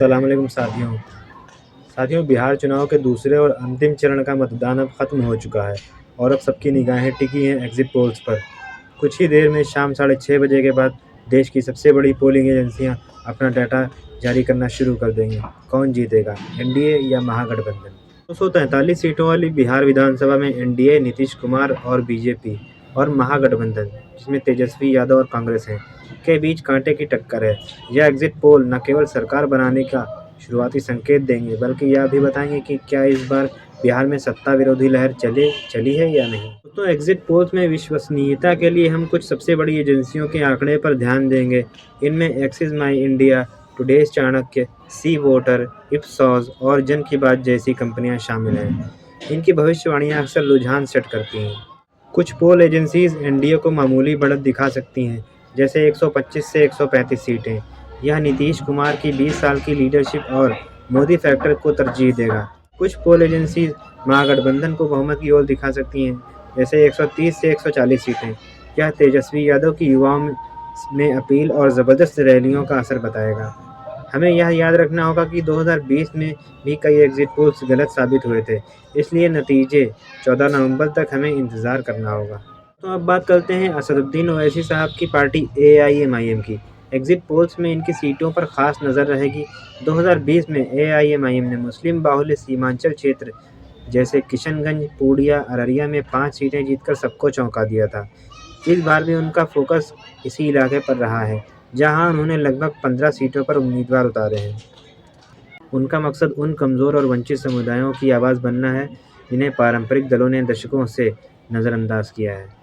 अस्सलाम वालेकुम साथियों। साथियों, बिहार चुनाव के दूसरे और अंतिम चरण का मतदान अब ख़त्म हो चुका है और अब सबकी निगाहें टिकी हैं एग्ज़िट पोल्स पर। कुछ ही देर में शाम 6:30 बजे के बाद देश की सबसे बड़ी पोलिंग एजेंसियां अपना डाटा जारी करना शुरू कर देंगी। कौन जीतेगा, एनडीए या महागठबंधन? 243 सीटों वाली बिहार विधानसभा में एनडीए नीतीश कुमार और बीजेपी और महागठबंधन, जिसमें तेजस्वी यादव और कांग्रेस हैं, के बीच कांटे की टक्कर है। यह एग्जिट पोल न केवल सरकार बनाने का शुरुआती संकेत देंगे, बल्कि यह भी बताएंगे कि क्या इस बार बिहार में सत्ता विरोधी लहर चली है या नहीं। दोस्तों, एग्जिट पोल्स में विश्वसनीयता के लिए हम कुछ सबसे बड़ी एजेंसियों के आंकड़े पर ध्यान देंगे। इनमें Axis My India, Today's Chanakya, C Voter, Ipsos और जन की बात जैसी कंपनियां शामिल हैं। इनकी भविष्यवाणियां अक्सर रुझान सेट करती हैं। कुछ पोल एजेंसीज एनडीए को मामूली बढ़त दिखा सकती हैं, जैसे 125 से 135 सीटें। यह नीतीश कुमार की 20 साल की लीडरशिप और मोदी फैक्टर को तरजीह देगा। कुछ पोल एजेंसीज महागठबंधन को बहुमत की ओर दिखा सकती हैं, जैसे 130 से 140 सीटें। यह तेजस्वी यादव की युवाओं में अपील और ज़बरदस्त रैलियों का असर बताएगा। हमें यह याद रखना होगा कि 2020 में भी कई एग्जिट पोल्स गलत साबित हुए थे, इसलिए नतीजे 14 नवंबर तक हमें इंतज़ार करना होगा। तो अब बात करते हैं असदुद्दीन ओवैसी साहब की पार्टी एआईएमआईएम की। एग्जिट पोल्स में इनकी सीटों पर खास नज़र रहेगी। 2020 में एआईएमआईएम ने मुस्लिम बाहुल्य सीमांचल क्षेत्र जैसे किशनगंज, पूर्णिया, अररिया में 5 सीटें जीतकर सबको चौंका दिया था। इस बार भी उनका फोकस इसी इलाके पर रहा है, जहां उन्होंने लगभग 15 सीटों पर उम्मीदवार उतारे हैं। उनका मकसद उन कमज़ोर और वंचित समुदायों की आवाज़ बनना है, जिन्हें पारंपरिक दलों ने दशकों से नज़रअंदाज किया है।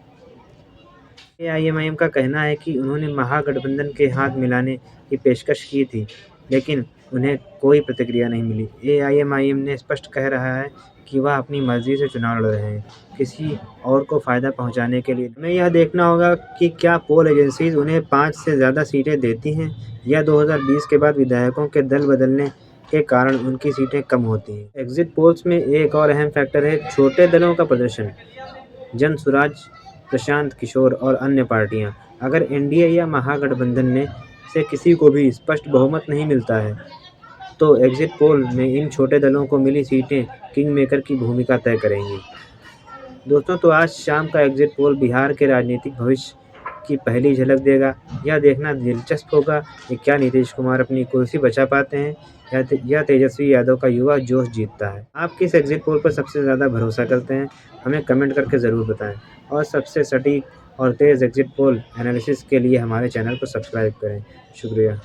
एआईएमआईएम का कहना है कि उन्होंने महागठबंधन के हाथ मिलाने की पेशकश की थी, लेकिन उन्हें कोई प्रतिक्रिया नहीं मिली। एआईएमआईएम ने स्पष्ट कह रहा है कि वह अपनी मर्जी से चुनाव लड़ रहे हैं, किसी और को फ़ायदा पहुंचाने के लिए। हमें यह देखना होगा कि क्या पोल एजेंसीज उन्हें 5 से ज़्यादा सीटें देती हैं या 2020 के बाद विधायकों के दल बदलने के कारण उनकी सीटें कम होती हैं। एग्जिट पोल्स में एक और अहम फैक्टर है छोटे दलों का प्रदर्शन। जनसुराज, प्रशांत किशोर और अन्य पार्टियां। अगर एनडीए या महागठबंधन में से किसी को भी स्पष्ट बहुमत नहीं मिलता है, तो एग्जिट पोल में इन छोटे दलों को मिली सीटें किंग मेकर की भूमिका तय करेंगी। दोस्तों, तो आज शाम का एग्जिट पोल बिहार के राजनीतिक भविष्य की पहली झलक देगा। यह देखना दिलचस्प होगा कि क्या नीतीश कुमार अपनी कुर्सी बचा पाते हैं या तेजस्वी यादव का युवा जोश जीतता है। आप किस एग्जिट पोल पर सबसे ज़्यादा भरोसा करते हैं, हमें कमेंट करके ज़रूर बताएं। और सबसे सटीक और तेज़ एग्जिट पोल एनालिसिस के लिए हमारे चैनल को सब्सक्राइब करें। शुक्रिया।